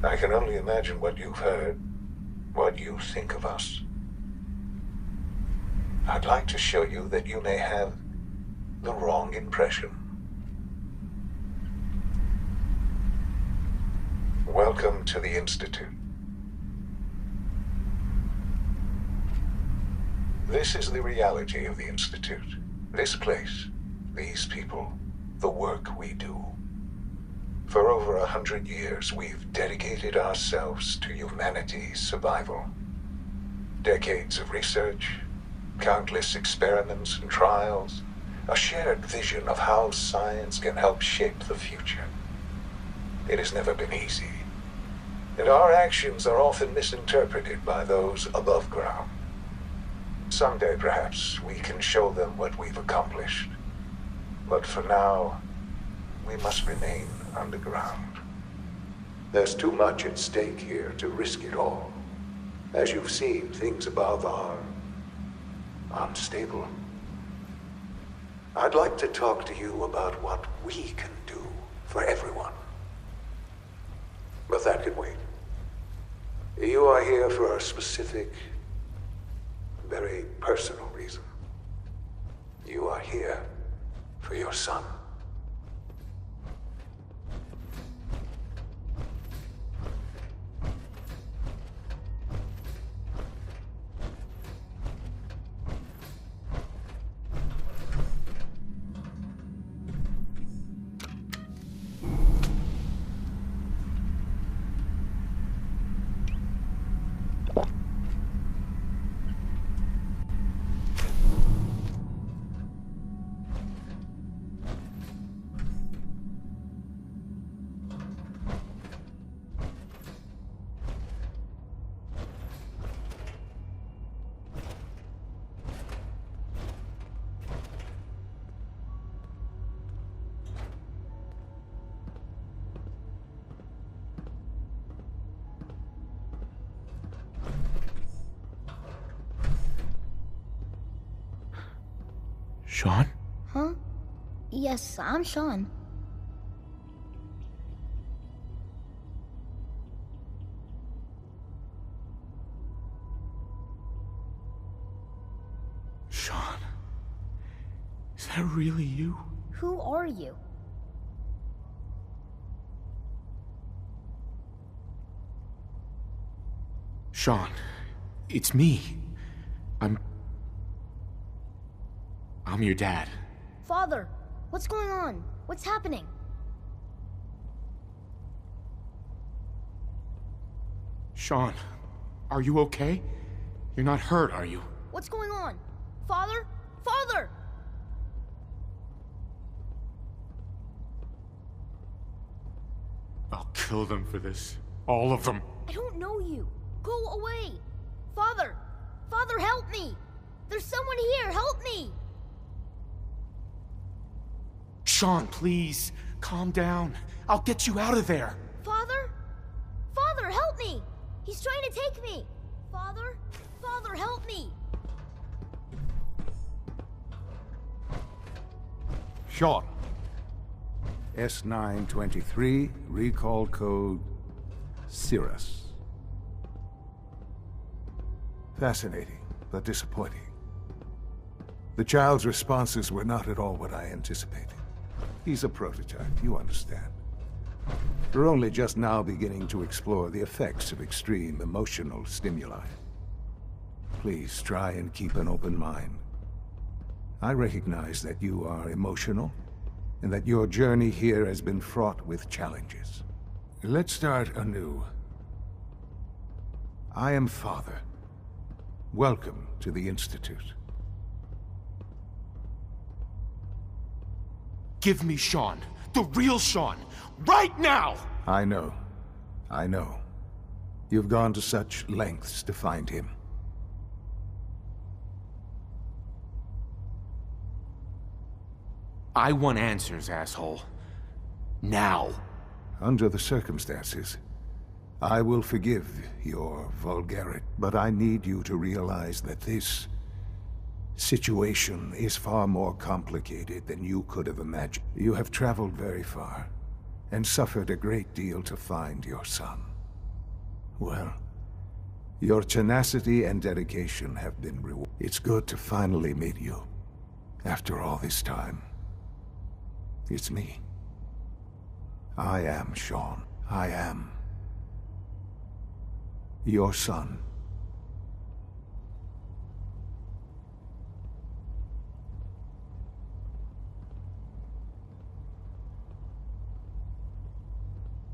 I can only imagine what you've heard, what you think of us. I'd like to show you that you may have the wrong impression. Welcome to the Institute. This is the reality of the Institute. This place, these people, the work we do. For over 100 years, we've dedicated ourselves to humanity's survival. Decades of research, countless experiments and trials, a shared vision of how science can help shape the future. It has never been easy, and our actions are often misinterpreted by those above ground. Someday, perhaps, we can show them what we've accomplished. But for now, we must remain underground. There's too much at stake here to risk it all. As you've seen, things above are unstable. I'd like to talk to you about what we can do for everyone. But that can wait. You are here for a specific, very personal reason. You are here for your son. Sean? Huh? Yes, I'm Sean. Sean? Is that really you? Who are you? Sean, it's me. I'm your dad. Father, what's going on? What's happening? Sean, are you okay? You're not hurt, are you? What's going on? Father? Father! I'll kill them for this. All of them. I don't know you. Go away. Father! Father, help me! There's someone here, help me! Sean, please, calm down. I'll get you out of there. Father? Father, help me! He's trying to take me! Father? Father, help me! Sean. S923, recall code Cirrus. Fascinating, but disappointing. The child's responses were not at all what I anticipated. He's a prototype, you understand. We're only just now beginning to explore the effects of extreme emotional stimuli. Please try and keep an open mind. I recognize that you are emotional, and that your journey here has been fraught with challenges. Let's start anew. I am Father. Welcome to the Institute. Give me Sean. The real Sean. Right now! I know. I know. You've gone to such lengths to find him. I want answers, asshole. Now. Under the circumstances, I will forgive your vulgarity, but I need you to realize that this situation is far more complicated than you could have imagined. You have traveled very far, and suffered a great deal to find your son. Well, your tenacity and dedication have been rewarded. It's good to finally meet you. After all this time. It's me. I am Sean. I am your son.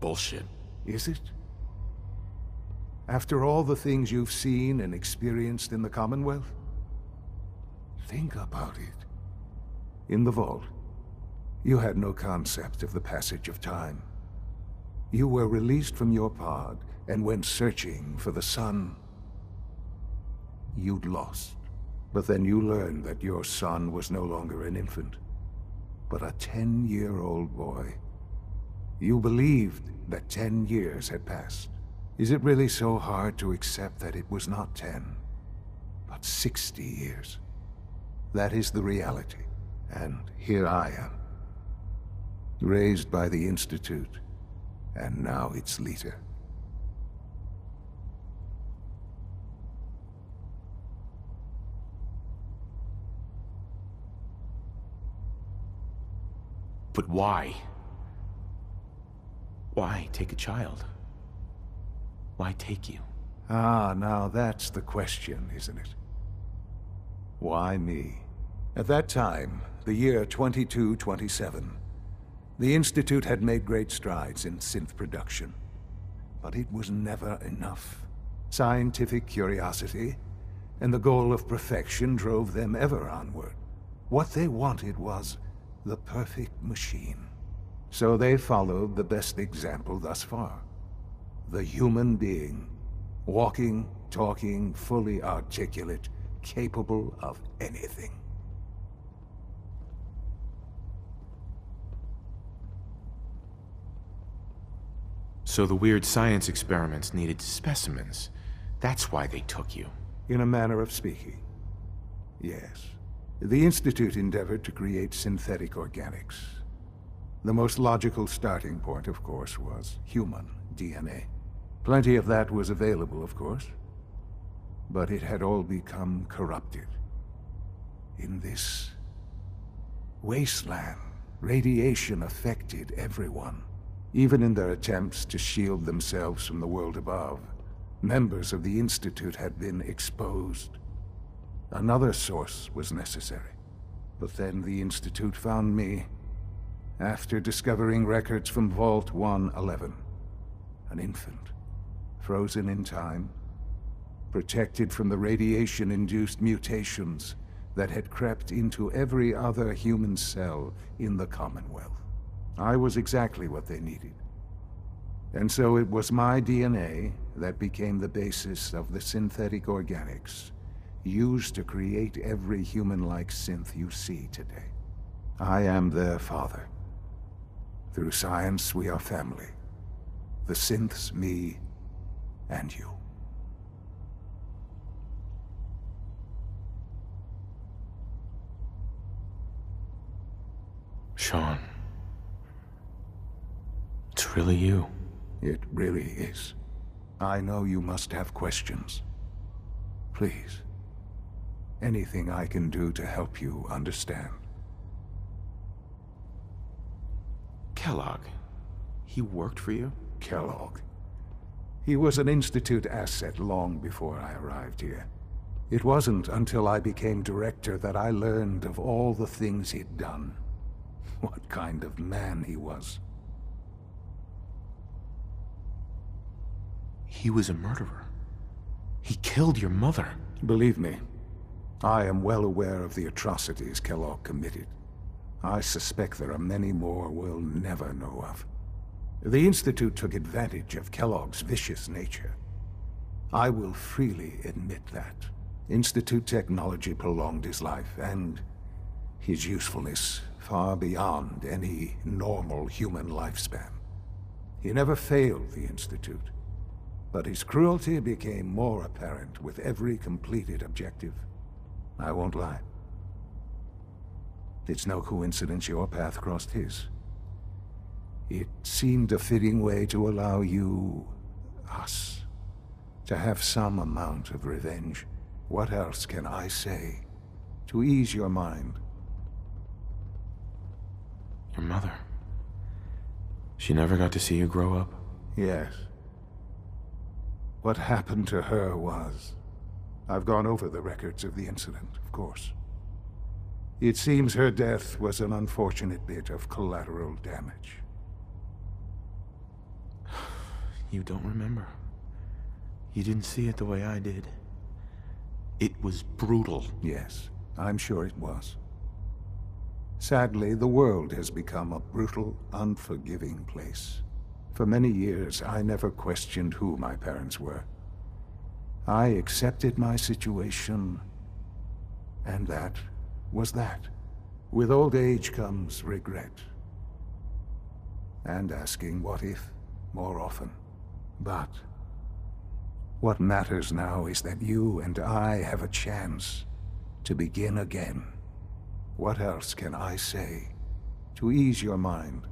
Bullshit. Is it? After all the things you've seen and experienced in the Commonwealth? Think about it. In the vault, you had no concept of the passage of time. You were released from your pod and went searching for the sun you'd lost. But then you learned that your son was no longer an infant, but a 10-year-old boy. You believed that 10 years had passed. Is it really so hard to accept that it was not 10, but 60 years? That is the reality. And here I am, raised by the Institute, and now its leader. But why? Why take a child? Why take you? Ah, now that's the question, isn't it? Why me? At that time, the year 2227, the Institute had made great strides in synth production. But it was never enough. Scientific curiosity and the goal of perfection drove them ever onward. What they wanted was the perfect machine. So they followed the best example thus far. The human being. Walking, talking, fully articulate, capable of anything. So the weird science experiments needed specimens. That's why they took you. In a manner of speaking, yes. The Institute endeavored to create synthetic organics. The most logical starting point, of course, was human DNA. Plenty of that was available, of course. But it had all become corrupted. In this wasteland, radiation affected everyone. Even in their attempts to shield themselves from the world above, members of the Institute had been exposed. Another source was necessary. But then the Institute found me, after discovering records from Vault 111. An infant, frozen in time, protected from the radiation-induced mutations that had crept into every other human cell in the Commonwealth. I was exactly what they needed. And so it was my DNA that became the basis of the synthetic organics used to create every human-like synth you see today. I am their father. Through science, we are family. The synths, me, and you. Sean. It's really you. It really is. I know you must have questions. Please. Anything I can do to help you understand. Kellogg. He worked for you? Kellogg. He was an Institute asset long before I arrived here. It wasn't until I became director that I learned of all the things he'd done. What kind of man he was. He was a murderer. He killed your mother. Believe me, I am well aware of the atrocities Kellogg committed. I suspect there are many more we'll never know of. The Institute took advantage of Kellogg's vicious nature. I will freely admit that. Institute technology prolonged his life, and his usefulness far beyond any normal human lifespan. He never failed the Institute, but his cruelty became more apparent with every completed objective. I won't lie. It's no coincidence your path crossed his. It seemed a fitting way to allow you, us, To have some amount of revenge. What else can I say to ease your mind? Your mother. She never got to see you grow up? Yes. What happened to her was... I've gone over the records of the incident, of course. It seems her death was an unfortunate bit of collateral damage. You don't remember. You didn't see it the way I did. It was brutal. Yes, I'm sure it was. Sadly, the world has become a brutal, unforgiving place. For many years, I never questioned who my parents were. I accepted my situation, and that was that. With old age comes regret. And asking what if more often. But what matters now is that you and I have a chance to begin again. What else can I say to ease your mind?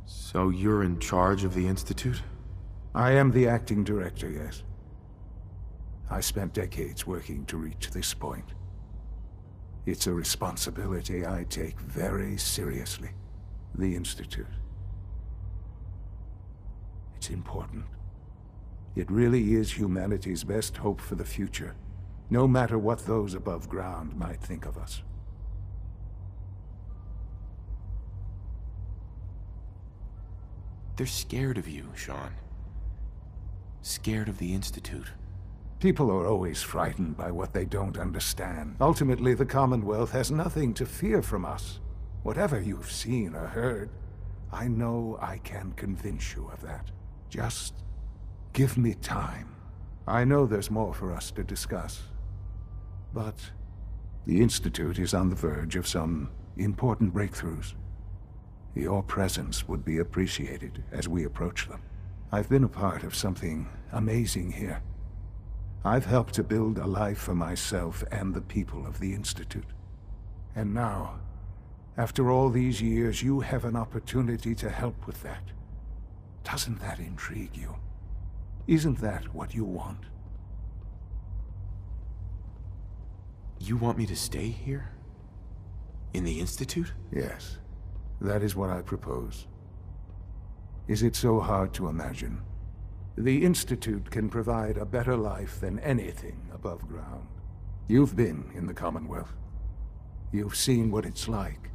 So you're in charge of the Institute? I am the acting director, yes. I spent decades working to reach this point. It's a responsibility I take very seriously. The Institute. It's important. It really is humanity's best hope for the future, no matter what those above ground might think of us. They're scared of you, Sean. Scared of the Institute. People are always frightened by what they don't understand. Ultimately, the Commonwealth has nothing to fear from us. Whatever you've seen or heard, I know I can convince you of that. Just give me time. I know there's more for us to discuss. But the Institute is on the verge of some important breakthroughs. Your presence would be appreciated as we approach them. I've been a part of something amazing here. I've helped to build a life for myself and the people of the Institute. And now, after all these years, you have an opportunity to help with that. Doesn't that intrigue you? Isn't that what you want? You want me to stay here? In the Institute? Yes. That is what I propose. Is it so hard to imagine? The Institute can provide a better life than anything above ground. You've been in the Commonwealth. You've seen what it's like.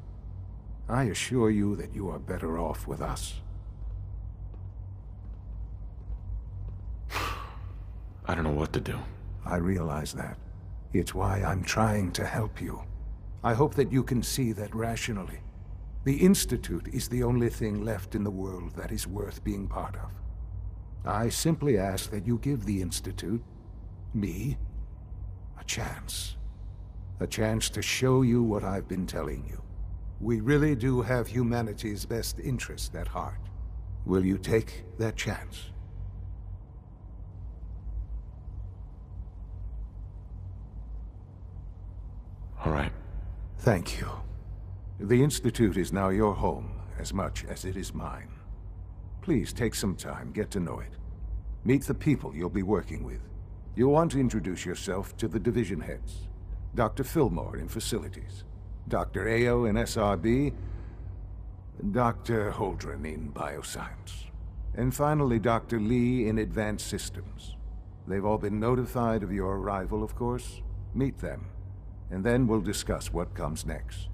I assure you that you are better off with us. I don't know what to do. I realize that. It's why I'm trying to help you. I hope that you can see that rationally. The Institute is the only thing left in the world that is worth being part of. I simply ask that you give the Institute, me, a chance. A chance to show you what I've been telling you. We really do have humanity's best interest at heart. Will you take that chance? All right. Thank you. The Institute is now your home, as much as it is mine. Please take some time, get to know it. Meet the people you'll be working with. You'll want to introduce yourself to the division heads. Dr. Fillmore in Facilities, Dr. Ao in SRB, Dr. Holdren in Bioscience, and finally Dr. Lee in Advanced Systems. They've all been notified of your arrival, of course. Meet them, and then we'll discuss what comes next.